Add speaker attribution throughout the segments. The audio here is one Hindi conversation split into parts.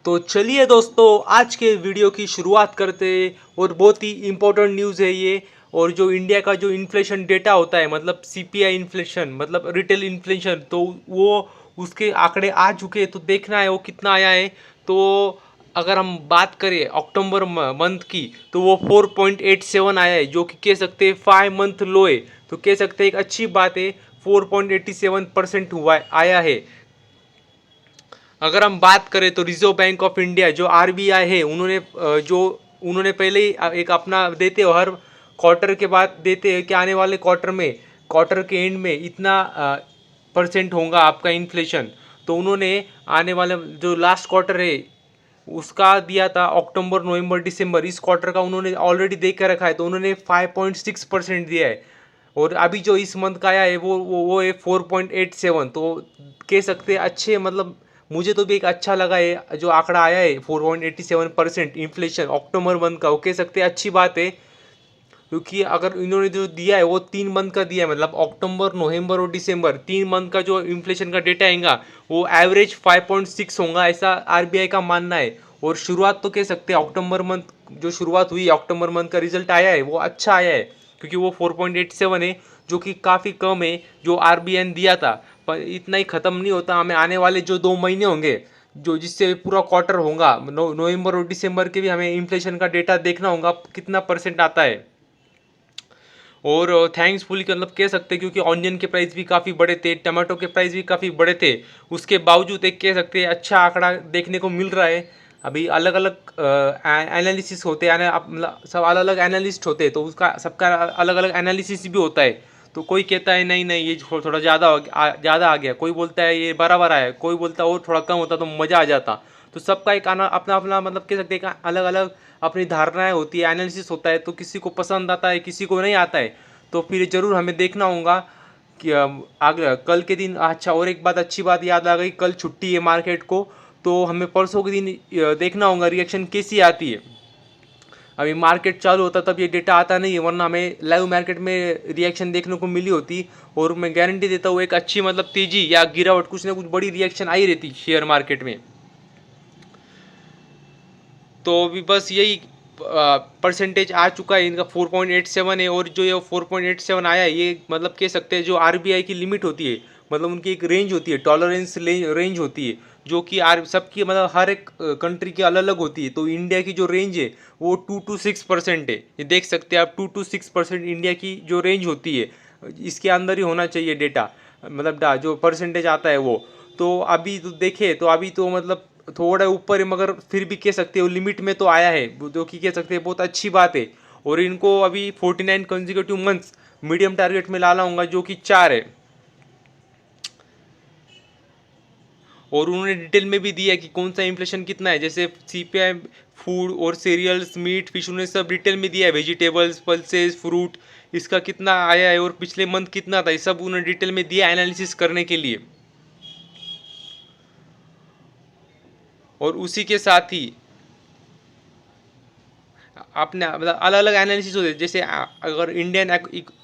Speaker 1: तो चलिए दोस्तों, आज के वीडियो की शुरुआत करते हैं। और बहुत ही इम्पोर्टेंट न्यूज़ है ये। और जो इंडिया का जो इन्फ्लेशन डेटा होता है, मतलब सीपीआई इन्फ्लेशन, मतलब रिटेल इन्फ्लेशन, तो वो उसके आंकड़े आ चुके हैं। तो देखना है वो कितना आया है। तो अगर हम बात करें अक्टूबर मंथ की, तो वो 4.87 आया है, जो कि कह सकते हैं 5 मंथ लो है। तो कह सकते हैं एक अच्छी बात है, 4.87% हुआ आया है। अगर हम बात करें तो रिजर्व बैंक ऑफ इंडिया जो आरबीआई है, उन्होंने पहले ही एक अपना देते हो, हर क्वार्टर के बाद देते हैं कि आने वाले क्वार्टर के एंड में इतना परसेंट होगा आपका इन्फ्लेशन। तो उन्होंने आने वाले जो लास्ट क्वार्टर है उसका दिया था, अक्टूबर नवंबर दिसंबर, इस क्वार्टर का उन्होंने ऑलरेडी दे के रखा है। तो उन्होंने 5.6% दिया है। और अभी जो इस मंथ का आया है वो है 4.87। तो कह सकते हैं अच्छे, मतलब मुझे तो भी एक अच्छा लगा है जो आंकड़ा आया है 4.87% इन्फ्लेशन अक्टूबर मंथ का। वो कह सकते हैं अच्छी बात है, क्योंकि अगर इन्होंने जो दिया है वो 3 मंथ का दिया है, मतलब अक्टूबर नवंबर और दिसंबर 3 मंथ का जो इन्फ्लेशन का डेटा आएगा वो एवरेज 5.6 होगा, ऐसा आरबीआई का मानना है। और शुरुआत तो कह सकते हैं अक्टूबर मंथ जो शुरुआत हुई, अक्टूबर मंथ का रिजल्ट आया है वो अच्छा आया है, क्योंकि वो 4.87 है, जो कि काफ़ी कम है जो आरबीआई ने दिया था। पर इतना ही ख़त्म नहीं होता, हमें आने वाले जो 2 महीने होंगे, जो जिससे पूरा क्वार्टर होगा, नवंबर और दिसंबर के भी हमें इन्फ्लेशन का डेटा देखना होगा कितना परसेंट आता है। और थैंक्सफुली मतलब कह सकते हैं, क्योंकि ऑनियन के प्राइस भी काफ़ी बड़े थे, टमाटो के प्राइस भी काफ़ी बड़े थे, उसके बावजूद एक कह सकते हैं अच्छा आंकड़ा देखने को मिल रहा है। अभी अलग अलग एनालिसिस होते हैं, मतलब सब अलग अलग एनालिस्ट होते हैं, तो उसका सबका अलग अलग एनालिसिस भी होता है। तो कोई कहता है नहीं नहीं ये थोड़ा ज़्यादा आ गया, कोई बोलता है ये बराबर आया, कोई बोलता है और थोड़ा कम होता तो मज़ा आ जाता। तो सबका एक अपना अपना मतलब कह सकते हैं अलग अलग अपनी धारणाएं होती है, एनालिसिस होता है। तो किसी को पसंद आता है, किसी को नहीं आता है। तो फिर ज़रूर हमें देखना होगा कि आगे कल के दिन। अच्छा, और एक बात, अच्छी बात याद आ गई, कल छुट्टी है मार्केट को। तो हमें परसों के दिन देखना होगा रिएक्शन कैसी आती है। अभी मार्केट चालू होता तब ये डेटा आता नहीं है, वरना हमें लाइव मार्केट में रिएक्शन देखने को मिली होती। और मैं गारंटी देता हूँ एक अच्छी मतलब तेजी या गिरावट, कुछ ना कुछ बड़ी रिएक्शन आई रहती शेयर मार्केट में। तो अभी बस यही परसेंटेज आ चुका है इनका, 4.87 है। और जो ये 4.87 आया है, ये मतलब कह सकते हैं जो आरबीआई की लिमिट होती है, मतलब उनकी एक रेंज होती है, टॉलरेंस रेंज होती है, जो कि सबकी मतलब हर एक कंट्री की अलग अलग होती है। तो इंडिया की जो रेंज है वो 2 to 6% है। ये देख सकते हैं आप, 2 to 6% इंडिया की जो रेंज होती है, इसके अंदर ही होना चाहिए डेटा, मतलब जो परसेंटेज आता है वो। तो अभी तो देखे तो अभी तो मतलब थोड़ा ऊपर है, मगर फिर भी कह सकते हो लिमिट में तो आया है, जो कि कह सकते हैं बहुत अच्छी बात है। और इनको अभी 49 कंजिक्यूटिव मंथ्स मीडियम टारगेट में ला लाऊंगा, जो कि 4 है। और उन्होंने डिटेल में भी दिया कि कौन सा इन्फ्लेशन कितना है, जैसे सीपीआई फूड और सीरियल्स, मीट, फिश, उन्होंने सब डिटेल में दिया है, वेजिटेबल्स, पल्सेस, फ्रूट, इसका कितना आया है और पिछले मंथ कितना था, ये सब उन्होंने डिटेल में दिया एनालिसिस करने के लिए। और उसी के साथ ही अपने मतलब अलग अलग एनालिसिस होते हैं। जैसे अगर इंडियन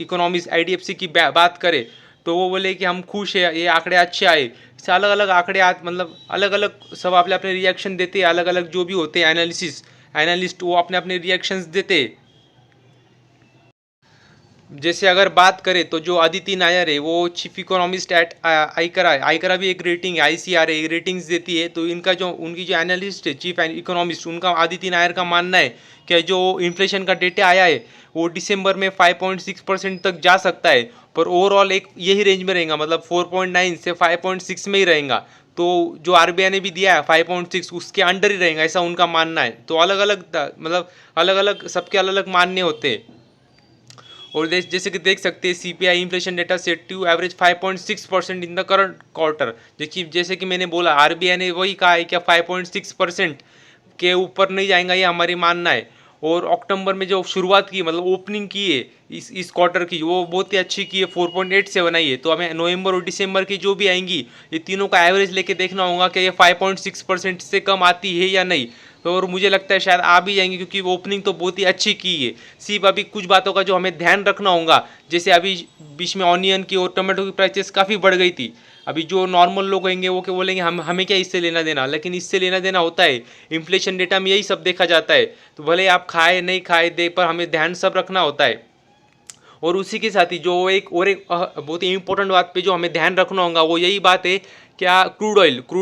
Speaker 1: इकोनॉमिक्स आईडीएफसी की बात करें, तो वो बोले कि हम खुश है, ये आंकड़े अच्छे आए। इससे अलग अलग आंकड़े मतलब अलग अलग सब अपने अपने रिएक्शन देते हैं, अलग अलग जो भी होते हैं एनालिस्ट वो अपने अपने रिएक्शंस देते हैं। जैसे अगर बात करें तो जो अदिति नायर है वो चीफ इकोनॉमिस्ट एट आईकरा है। आईकरा भी एक रेटिंग है, आईसीआर है, रेटिंग्स देती है। तो इनका जो उनकी जो एनालिस्ट है चीफ इकोनॉमिस्ट, उनका अदिति नायर का मानना है कि जो इन्फ्लेशन का डेटा आया है वो दिसंबर में 5.6% तक जा सकता है, पर ओवरऑल एक यही रेंज में रहेगा, मतलब 4.9 से 5.6 में ही रहेगा। तो जो आरबीआई ने भी दिया है 5.6, उसके अंडर ही रहेगा, ऐसा उनका मानना है। तो अलग अलग मतलब अलग अलग सबके अलग अलग मानने होते हैं। और जैसे कि देख सकते हैं CPI inflation data set to average 5.6% in the current quarter. जैसे कि मैंने बोला, आरबीआई ने वही कहा है कि 5.6% के ऊपर नहीं जाएगा, ये हमारी मानना है। और अक्टूबर में जो शुरुआत की, मतलब ओपनिंग की है इस क्वार्टर की, वो बहुत ही अच्छी की है, 4.87 आई है। तो हमें नवंबर और दिसंबर की जो भी आएंगी, ये तीनों का एवरेज लेके देखना होगा कि ये 5.6% से कम आती है या नहीं। तो और मुझे लगता है शायद आ भी जाएंगे, क्योंकि वो ओपनिंग तो बहुत ही अच्छी की है। सिर्फ अभी कुछ बातों का जो हमें ध्यान रखना होगा, जैसे अभी बीच में ऑनियन की और टमाटो की प्राइसेस काफ़ी बढ़ गई थी। अभी जो नॉर्मल लोग होंगे वो क्या बोलेंगे, हमें क्या इससे लेना देना, लेकिन इससे लेना देना होता है। इन्फ्लेशन डेटा में यही सब देखा जाता है। तो भले आप खाए नहीं खाए दे, पर हमें ध्यान सब रखना होता है। और उसी के साथ ही जो एक बहुत ही इंपॉर्टेंट बात पे जो हमें ध्यान रखना होगा, वो यही बात है, क्या क्रूड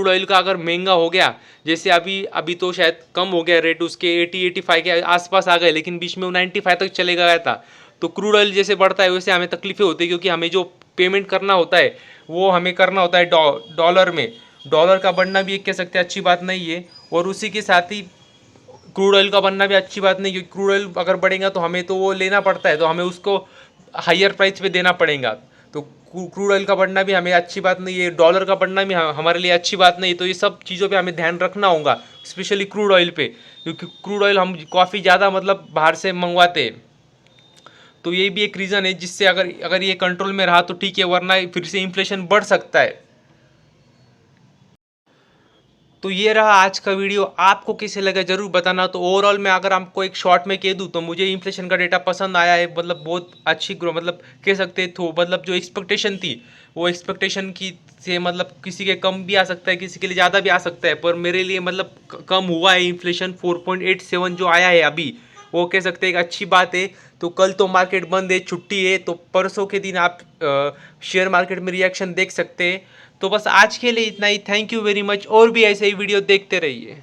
Speaker 1: ऑयल का अगर महंगा हो गया, जैसे अभी अभी तो शायद कम हो गया रेट उसके 80-85 के आसपास आ गए, लेकिन बीच में वो 95 तक चले गया था। तो क्रूड ऑयल जैसे बढ़ता है वैसे हमें तकलीफें होती है, क्योंकि हमें जो पेमेंट करना होता है वो हमें करना होता है डॉलर में। डॉलर का बढ़ना भी एक कह सकते हैं अच्छी बात नहीं है। और उसी के साथ ही क्रूड ऑयल का बनना भी अच्छी बात नहीं, क्योंकि क्रूड ऑयल अगर बढ़ेगा तो हमें तो वो लेना पड़ता है, तो हमें उसको हायर प्राइस पे देना पड़ेगा। तो क्रूड ऑयल का बढ़ना भी हमें अच्छी बात नहीं है, डॉलर का बढ़ना भी हमारे लिए अच्छी बात नहीं है। तो ये सब चीज़ों पे हमें ध्यान रखना होगा, स्पेशली क्रूड ऑयल पे, क्योंकि क्रूड ऑयल हम काफ़ी ज़्यादा मतलब बाहर से मंगवाते हैं। तो ये भी एक रीज़न है जिससे अगर अगर ये कंट्रोल में रहा तो ठीक है, वरना फिर से इन्फ्लेशन बढ़ सकता है। तो ये रहा आज का वीडियो, आपको कैसे लगा जरूर बताना। तो ओवरऑल मैं अगर आपको एक शॉर्ट में कह दूँ तो मुझे इन्फ्लेशन का डेटा पसंद आया है, मतलब बहुत अच्छी ग्रो, मतलब कह सकते थे, मतलब जो एक्सपेक्टेशन थी वो एक्सपेक्टेशन की से मतलब किसी के कम भी आ सकता है, किसी के लिए ज़्यादा भी आ सकता है, पर मेरे लिए मतलब कम हुआ है। इन्फ्लेशन 4.87 जो आया है अभी, वो कह सकते हैं एक अच्छी बात है। तो कल तो मार्केट बंद है, छुट्टी है, तो परसों के दिन आप शेयर मार्केट में रिएक्शन देख सकते हैं। तो बस आज के लिए इतना ही। थैंक यू वेरी मच, और भी ऐसे ही वीडियो देखते रहिए।